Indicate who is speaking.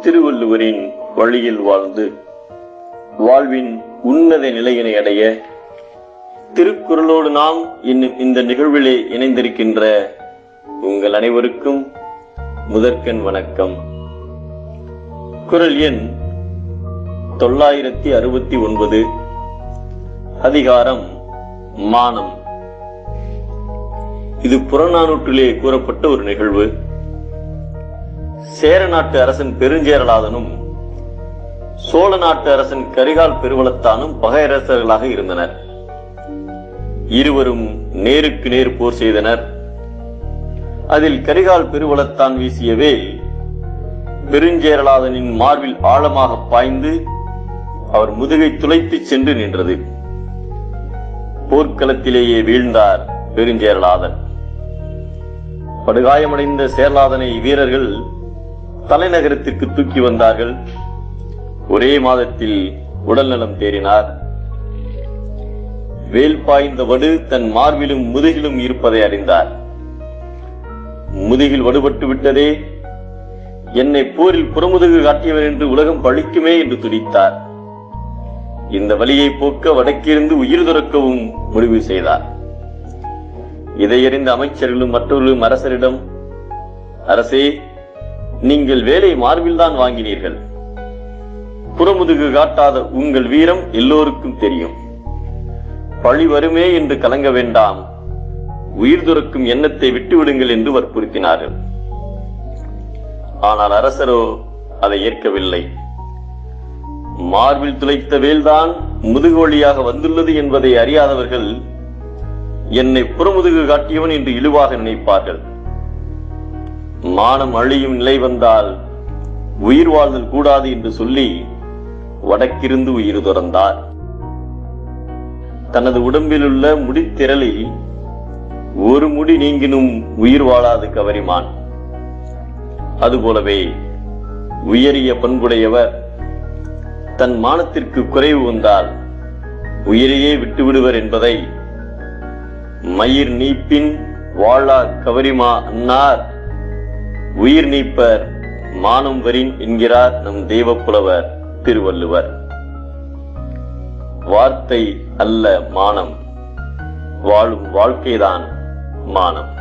Speaker 1: திருவள்ளுவரின் வழியில் வாழ்ந்து வாழ்வின் உன்னத நிலையினை அடைய திருக்குறளோடு நாம் இன்னும் இந்த நிகழ்விலே இணைந்திருக்கின்ற உங்கள் அனைவருக்கும் முதற்கண் வணக்கம். குறள் எண் 969, அதிகாரம் மானம். இது புறநானூற்றிலே கூறப்பட்ட ஒரு நிகழ்வு. சேர நாட்டு அரசன் பெருஞ்சேரலாதனும் சோழ நாட்டு அரசன் கரிகால் பெருவளத்தானும் பகையரசர்களாக இருந்தனர். இருவரும் நேருக்கு நேர் போர் செய்தனர். அதில் கரிகால் பெருவளத்தான் வீசிய வேல் பெருஞ்சேரலாதனின் மார்பில் ஆழமாக பாய்ந்து அவர் முதுகை துளைத்து சென்று நின்றது. போர்க்களத்திலேயே வீழ்ந்தார் பெருஞ்சேரலாதன். படுகாயமடைந்த சேரலாதனை வீரர்கள் தலைநகரத்திற்கு தூக்கி வந்தார்கள். ஒரே மாதத்தில் உடல்நலம் தேறினார். வேல் பாய்ந்த வடு தன் மார்பிலும் முதுகிலும் இருப்பதை அறிந்தார். முதுகில் வடுபட்டு விட்டதே, என்னை போரில் புறமுதுகு காட்டியவர் என்று உலகம் பழிக்குமே என்று துடித்தார். இந்த வலியை போக்க வடக்கிருந்து உயிர் துறக்கவும் முடிவு செய்தார். இதையறிந்த அமைச்சர்களும் மற்றவர்களும் அரசரிடம், அரசே, நீங்கள் வேலை மார்பில்தான் வாங்கினீர்கள். புறமுதுகு காட்டாத உங்கள் வீரம் எல்லோருக்கும் தெரியும். பழி வருமே என்று கலங்க வேண்டாம், உயிர் துறக்கும் எண்ணத்தை விட்டுவிடுங்கள் என்று வற்புறுத்தினார்கள். ஆனால் அரசரோ அதை ஏற்கவில்லை. மார்பில் துளைத்த வேல்தான் முதுகு வழியாக வந்துள்ளது என்பதை அறியாதவர்கள் என்னை புறமுதுகு காட்டியவன் என்று இழிவாக நினைப்பார்கள். மானம் அழியும் நிலை வந்தால் உயிர் வாழ்தல் கூடாது என்று சொல்லி வடக்கிருந்து உயிர் துறந்தார். தனது உடம்பில் உள்ள முடித்திரளில் ஒரு முடி நீங்கினும் உயிர் வாழாது கவரிமான். அதுபோலவே உயரிய பண்புடையவர் தன் மானத்திற்கு குறைவு வந்தால் உயிரையே விட்டுவிடுவர் என்பதை மயிர் நீப்பின் வாழா கவரிமா அன்னார் உயிர் நீப்பர் மானம் வரின் என்கிறார் நம் தெய்வப்புலவர் திருவள்ளுவர். வார்த்தை அல்ல மானம், வாழும் வாழ்க்கைதான் மானம்.